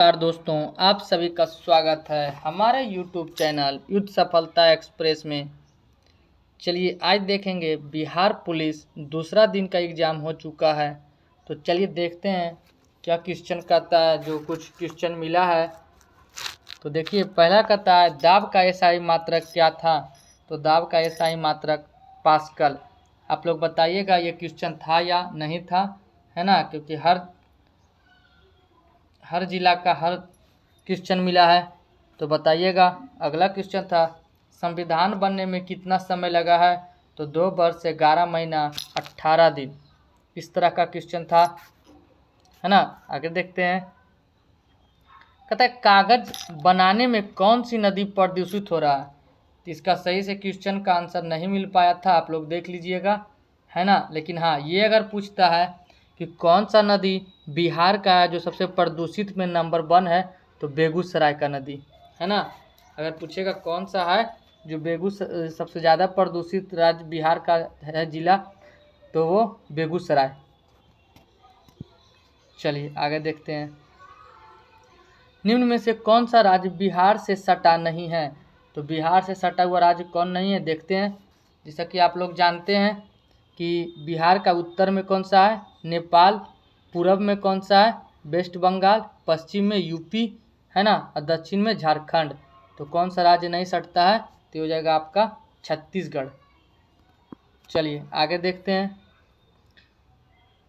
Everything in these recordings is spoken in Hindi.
नमस्कार दोस्तों, आप सभी का स्वागत है हमारे YouTube चैनल युद्ध सफलता एक्सप्रेस में। चलिए आज देखेंगे बिहार पुलिस दूसरा दिन का एग्ज़ाम हो चुका है। तो चलिए देखते हैं क्या क्वेश्चन कहता है। जो कुछ क्वेश्चन मिला है तो देखिए, पहला कहता है दाब का एसआई मात्रक क्या था। तो दाब का एसआई मात्रक पास्कल। आप लोग बताइएगा ये क्वेश्चन था या नहीं था, है ना, क्योंकि हर जिला का हर क्वेश्चन मिला है तो बताइएगा। अगला क्वेश्चन था संविधान बनने में कितना समय लगा है। तो 2 वर्ष 11 महीना 18 दिन। इस तरह का क्वेश्चन था, है ना। आगे देखते हैं। कहता है कागज बनाने में कौन सी नदी प्रदूषित हो रहा है। तो इसका सही से क्वेश्चन का आंसर नहीं मिल पाया था, आप लोग देख लीजिएगा, है ना। लेकिन हाँ, ये अगर पूछता है कि कौन सा नदी बिहार का है जो सबसे प्रदूषित में नंबर 1 है, तो बेगूसराय का नदी, है ना। अगर पूछेगा कौन सा है जो सबसे ज़्यादा प्रदूषित राज्य बिहार का है जिला, तो वो बेगूसराय। चलिए आगे देखते हैं। निम्न में से कौन सा राज्य बिहार से सटा नहीं है। तो बिहार से सटा हुआ राज्य कौन नहीं है, देखते हैं। जैसा कि आप लोग जानते हैं कि बिहार का उत्तर में कौन सा है, नेपाल, पूर्व में कौन सा है, वेस्ट बंगाल, पश्चिम में यूपी, है ना, और दक्षिण में झारखंड। तो कौन सा राज्य नहीं सटता है, तो हो जाएगा आपका छत्तीसगढ़। चलिए आगे देखते हैं।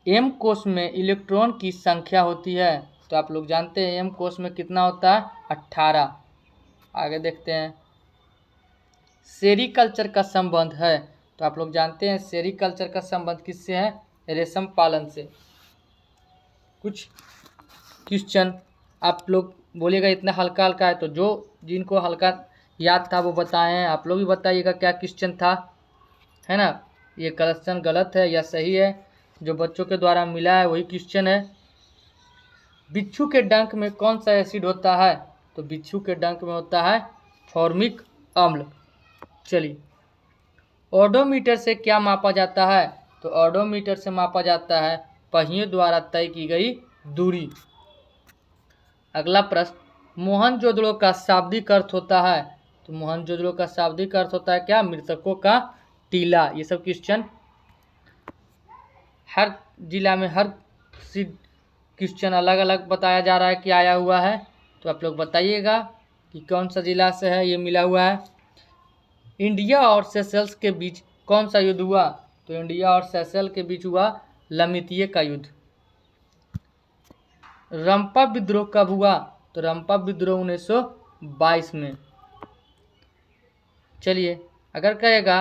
एम कोश में इलेक्ट्रॉन की संख्या होती है। तो आप लोग जानते हैं एम कोश में कितना होता है, 18। आगे देखते हैं। सेरीकल्चर का संबंध है। तो आप लोग जानते हैं सेरीकल्चर का संबंध किससे है, रेशम पालन से। कुछ क्वेश्चन आप लोग बोलिएगा इतना हल्का हल्का है, तो जिनको हल्का याद था वो बताएं। आप लोग भी बताइएगा क्या क्वेश्चन था, है ना। ये क्वेश्चन गलत है या सही है, जो बच्चों के द्वारा मिला है वही क्वेश्चन है। बिच्छू के डंक में कौन सा एसिड होता है। तो बिच्छू के डंक में होता है फॉर्मिक अम्ल। चलिए, ओडोमीटर से क्या मापा जाता है। तो ओडोमीटर से मापा जाता है पहियों द्वारा तय की गई दूरी। अगला प्रश्न, मोहनजोदड़ो का शाब्दिक अर्थ होता है। तो मोहनजोदड़ो का शाब्दिक अर्थ होता है क्या, मृतकों का टीला। ये सब क्वेश्चन हर जिला में हर क्वेश्चन अलग अलग बताया जा रहा है कि आया हुआ है। तो आप लोग बताइएगा कि कौन सा जिला से है ये मिला हुआ है। इंडिया और सेशल्स के बीच कौन सा युद्ध हुआ। तो इंडिया और सेशल के बीच हुआ लमितीय का युद्ध। रंपा विद्रोह कब हुआ। तो रंपा विद्रोह 1922 में। चलिए, अगर कहेगा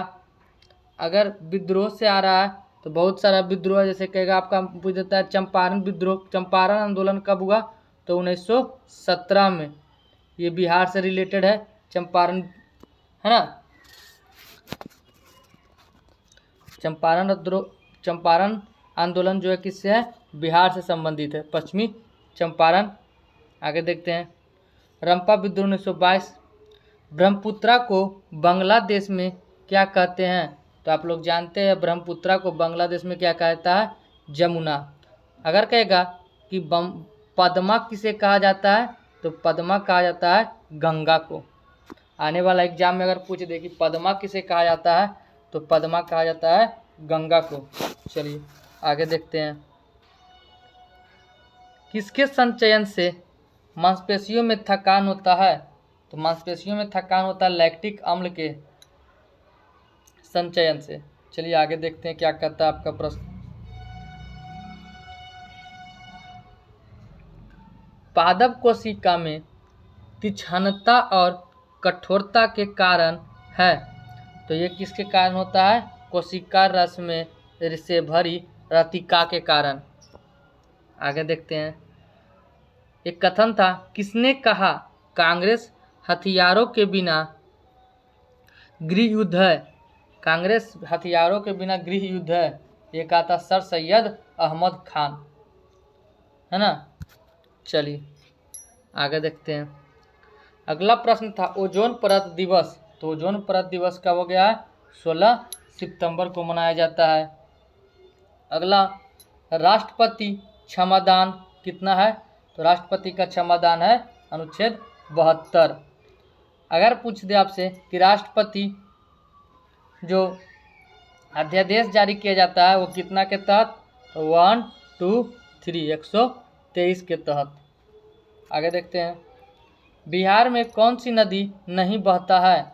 अगर विद्रोह से आ रहा है तो बहुत सारा विद्रोह, जैसे कहेगा आपका पूछ देता है चंपारण विद्रोह, चंपारण आंदोलन कब हुआ। तो 1917 में। ये बिहार से रिलेटेड है चंपारण, है ना। चंपारण आंदोलन जो है किससे है, बिहार से संबंधित है, पश्चिमी चंपारण। आगे देखते हैं। रंपा विद्रोह 1922। ब्रह्मपुत्रा को बांग्लादेश में क्या कहते हैं। तो आप लोग जानते हैं ब्रह्मपुत्रा को बांग्लादेश में क्या कहता है, जमुना। अगर कहेगा कि पद्मा किसे कहा जाता है। तो पद्मा कहा जाता है गंगा को। आने वाला एग्जाम में अगर पूछ दे कि पद्मा किसे कहा जाता है, तो पद्मा कहा जाता है गंगा को। चलिए आगे देखते हैं। किसके संचयन से मांसपेशियों में थकान होता है। तो मांसपेशियों में थकान होता है लैक्टिक अम्ल के संचयन से। चलिए आगे देखते हैं क्या कहता है आपका प्रश्न। पादप कोशिका में तीक्ष्णता और कठोरता के कारण है। तो ये किसके कारण होता है, कोशिका रस में से भरी रतिका के कारण। आगे देखते हैं। एक कथन था, किसने कहा कांग्रेस हथियारों के बिना गृह युद्ध है। कांग्रेस हथियारों के बिना गृह युद्ध है, ये कहा था सर सैयद अहमद खान, है ना। चलिए आगे देखते हैं। अगला प्रश्न था ओजोन परत दिवस। तो ओजोन परत दिवस कब हो गया है, 16 सितंबर को मनाया जाता है। अगला, राष्ट्रपति क्षमादान कितना है। तो राष्ट्रपति का क्षमादान है अनुच्छेद 72। अगर पूछ दे आपसे कि राष्ट्रपति जो अध्यादेश जारी किया जाता है वो कितना के तहत, तो 1, 2, 3 123 के तहत। आगे देखते हैं, बिहार में कौन सी नदी नहीं बहता है,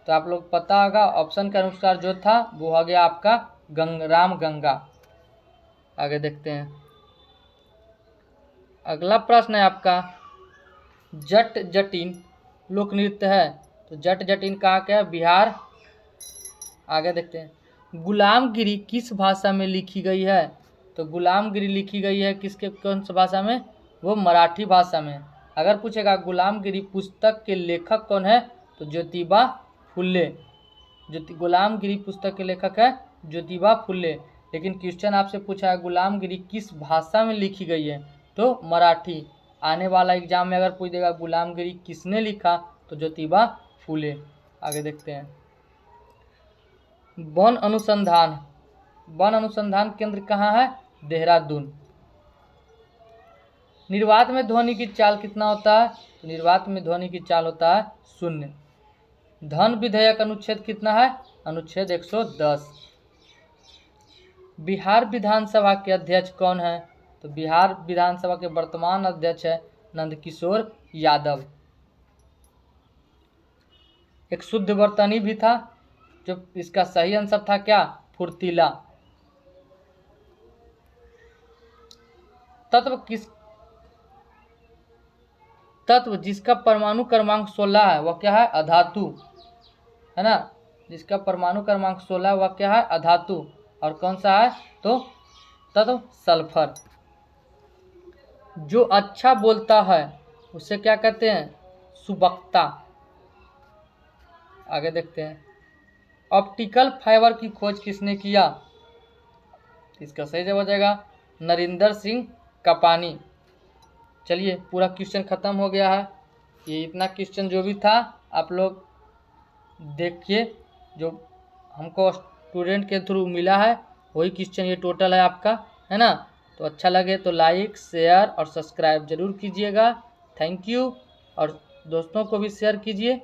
तो आप लोग पता होगा ऑप्शन के अनुसार जो था वो हो गया आपका रामगंगा। आगे देखते हैं, अगला प्रश्न है आपका जट जटिन लोक नृत्य है, तो जट जटिन कहाँ का है, बिहार। आगे देखते हैं, गुलामगिरी किस भाषा में लिखी गई है, तो गुलामगिरी लिखी गई है किसके कौन सी भाषा में, वो मराठी भाषा में। अगर पूछेगा गुलामगिरी पुस्तक के लेखक कौन है, तो ज्योतिबा फुले। गुलामगिरी पुस्तक के लेखक है ज्योतिबा फुले। लेकिन क्वेश्चन आपसे पूछा है गुलामगिरी किस भाषा में लिखी गई है, तो मराठी। आने वाला एग्जाम में अगर पूछ देगा गुलामगिरी किसने लिखा, तो ज्योतिबा फुले। आगे देखते हैं, वन अनुसंधान केंद्र कहाँ है, देहरादून। निर्वात में ध्वनि की चाल कितना होता है, तो निर्वात में ध्वनि की चाल होता है 0। धन विधेयक अनुच्छेद कितना है, अनुच्छेद 110। बिहार विधानसभा के अध्यक्ष कौन है, तो बिहार विधानसभा के वर्तमान अध्यक्ष है नंदकिशोर यादव। एक शुद्ध वर्तनी भी था, जो इसका सही आंसर था क्या, फुर्तीला। तत्व जिसका परमाणु क्रमांक 16 है वह क्या है, अधातु, है ना। जिसका परमाणु क्रमांक 16 वह क्या है, अधातु। और कौन सा है, तो तत्व सल्फर। जो अच्छा बोलता है उसे क्या कहते हैं, सुबक्ता। आगे देखते हैं, ऑप्टिकल फाइबर की खोज किसने किया, इसका सही जवाब हो जाएगा नरेंद्र सिंह कपानी। चलिए पूरा क्वेश्चन खत्म हो गया है। ये इतना क्वेश्चन जो भी था आप लोग देखिए, जो हमको स्टूडेंट के थ्रू मिला है वही क्वेश्चन ये टोटल है आपका, है ना। तो अच्छा लगे तो लाइक शेयर और सब्सक्राइब जरूर कीजिएगा। थैंक यू, और दोस्तों को भी शेयर कीजिए।